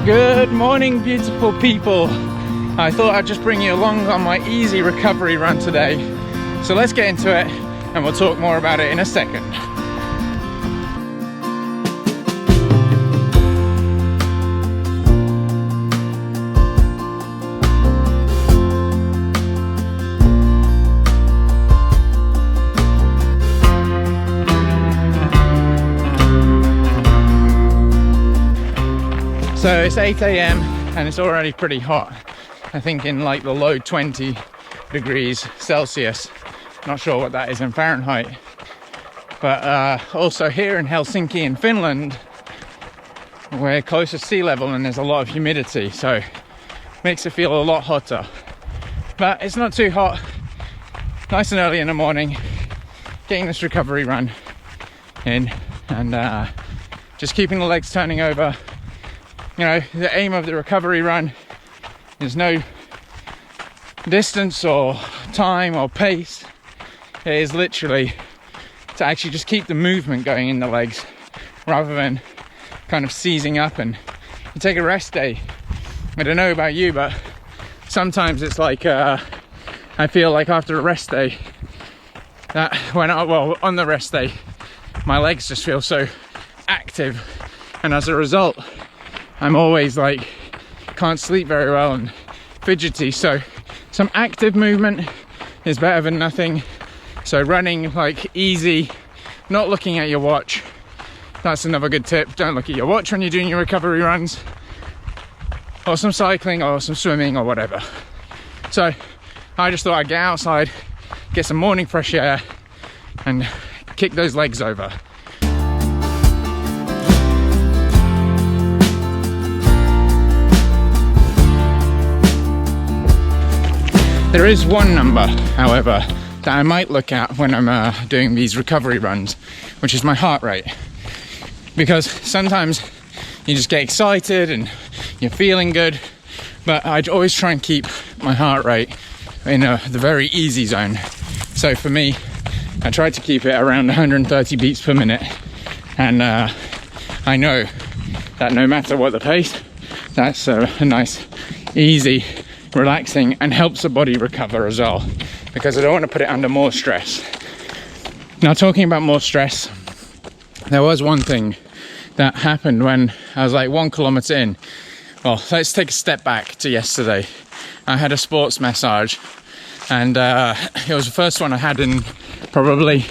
Good morning, beautiful people. I thought I'd just bring you along on my easy recovery run today. So let's get into it and we'll talk more about it in a second. So it's 8 a.m. and it's already pretty hot. I think in like the low 20 degrees Celsius. Not sure what that is in Fahrenheit. But also here in Helsinki in Finland, we're close to sea level and there's a lot of humidity, so makes it feel a lot hotter. But it's not too hot. Nice and early in the morning, getting this recovery run in and just keeping the legs turning over. You know, the aim of the recovery run is no distance or time or pace. It is literally to actually just keep the movement going in the legs rather than kind of seizing up and you take a rest day. I don't know about you, but sometimes it's like I feel like after a rest day that on the rest day my legs just feel so active, and as a result I'm always like can't sleep very well and fidgety. So some active movement is better than nothing. So running like easy, not looking at your watch. That's another good tip. Don't look at your watch when you're doing your recovery runs, or some cycling or some swimming or whatever. So I just thought I'd get outside, get some morning fresh air and kick those legs over. There is one number, however, that I might look at when I'm doing these recovery runs, which is my heart rate. Because sometimes you just get excited and you're feeling good, but I'd always try and keep my heart rate in the very easy zone. So for me, I try to keep it around 130 beats per minute. And I know that no matter what the pace, that's a nice, easy, relaxing, and helps the body recover as well, because I don't want to put it under more stress. Now, talking about more stress, there was one thing that happened when I was like 1 kilometer in. Well, let's take a step back to yesterday. I had a sports massage and it was the first one I had in probably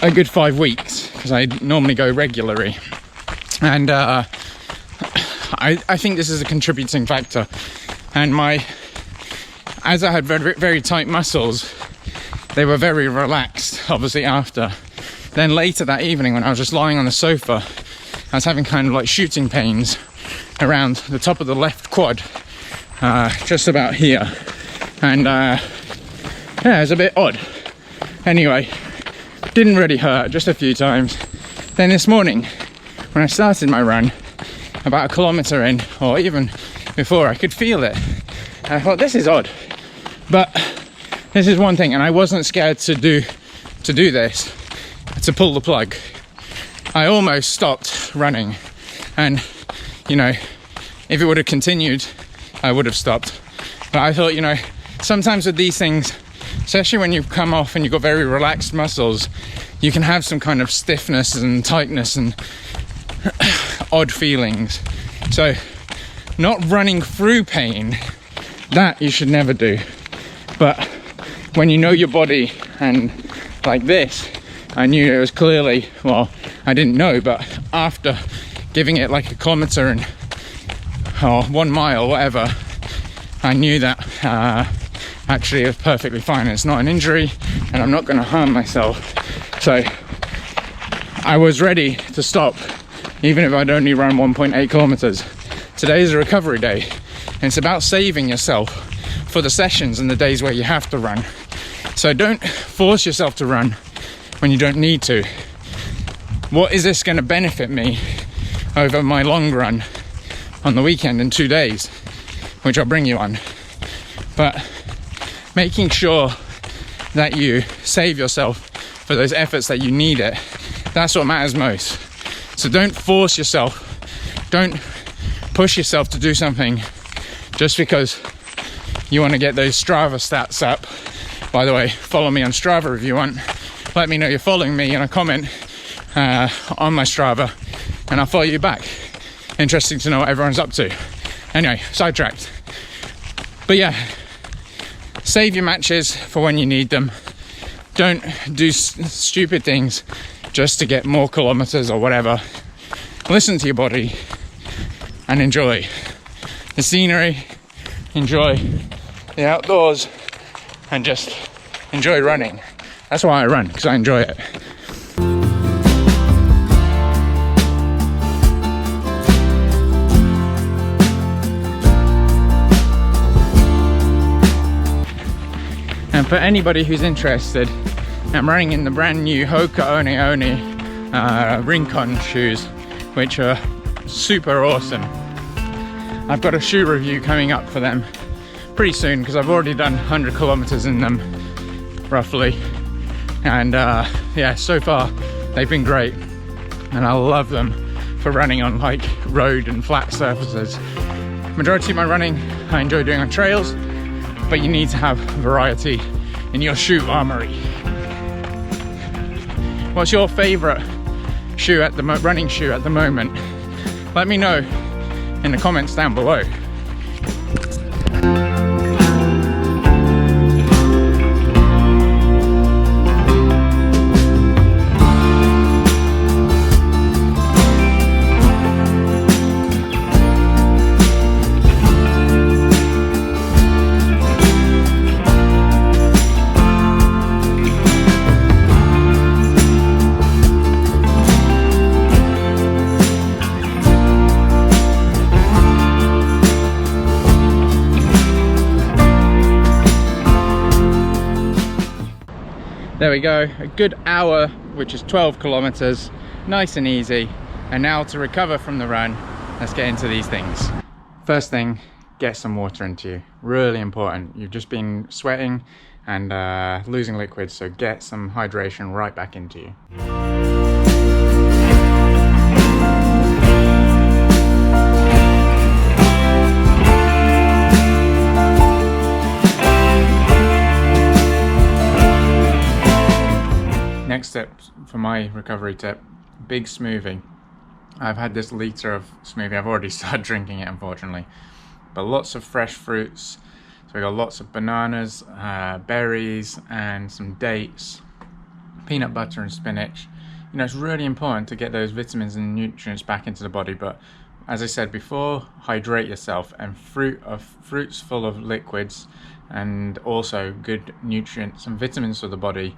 a good 5 weeks, because I normally go regularly, and I think this is a contributing factor. And as I had very, very tight muscles, they were very relaxed, obviously, after. Then later that evening, when I was just lying on the sofa, I was having kind of like shooting pains around the top of the left quad, just about here. And yeah, it was a bit odd. Anyway, didn't really hurt, just a few times. Then this morning, when I started my run, about 1 kilometer in, or even before, I could feel it. And I thought, this is odd. But this is one thing, and I wasn't scared to do this, to pull the plug. I almost stopped running, and you know, if it would have continued, I would have stopped. But I thought, you know, sometimes with these things, especially when you come off and you've got very relaxed muscles, you can have some kind of stiffness and tightness and odd feelings. So not running through pain, that you should never do. But when you know your body, and like this, I knew it was clearly, well, I didn't know, but after giving it like 1 kilometer and or 1 mile, whatever, I knew that actually it was perfectly fine. It's not an injury and I'm not going to harm myself. So I was ready to stop, even if I'd only run 1.8 kilometers. Today is a recovery day, and it's about saving yourself for the sessions and the days where you have to run. So don't force yourself to run when you don't need to. What is this going to benefit me over my long run on the weekend in 2 days, which I'll bring you on? But making sure that you save yourself for those efforts that you need it, that's what matters most. So don't force yourself. Don't push yourself to do something just because you want to get those Strava stats up. By the way, follow me on Strava if you want. Let me know you're following me in a comment on my Strava, and I'll follow you back. Interesting to know what everyone's up to. Anyway, sidetracked. But yeah, save your matches for when you need them. Don't do stupid things just to get more kilometers or whatever. Listen to your body and enjoy the scenery, enjoy the outdoors, and just enjoy running. That's why I run, because I enjoy it. And for anybody who's interested, I'm running in the brand new Hoka One One Rincon shoes, which are super awesome. I've got a shoe review coming up for them pretty soon, because I've already done 100 kilometers in them, roughly. And yeah, so far they've been great, and I love them for running on like road and flat surfaces. Majority of my running I enjoy doing on trails, but you need to have variety in your shoe armory. What's your favorite shoe at the running shoe at the moment? Let me know in the comments down below. There we go, a good hour, which is 12 kilometers, nice and easy. And now to recover from the run, let's get into these things. First thing, get some water into you. Really important. You've just been sweating and losing liquids, so get some hydration right back into you. Next step for my recovery tip, big smoothie. I've had this liter of smoothie. I've already started drinking it, unfortunately, but lots of fresh fruits. So we got lots of bananas, berries, and some dates, peanut butter and spinach. You know, it's really important to get those vitamins and nutrients back into the body, but as I said before, hydrate yourself, and fruits full of liquids and also good nutrients and vitamins for the body,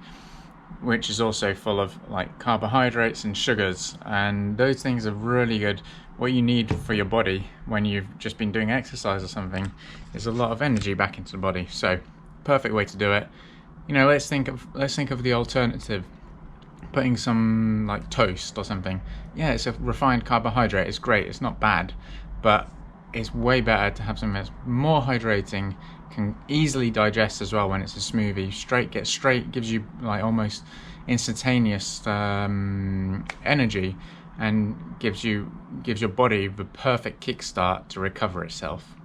which is also full of like carbohydrates and sugars, and those things are really good. What you need for your body when you've just been doing exercise or something is a lot of energy back into the body. So perfect way to do it. You know, let's think of the alternative, putting some like toast or something. Yeah, it's a refined carbohydrate, it's great, it's not bad, but it's way better to have something that's more hydrating, can easily digest as well when it's a smoothie. Gets straight, gives you like almost instantaneous energy, and gives your body the perfect kickstart to recover itself.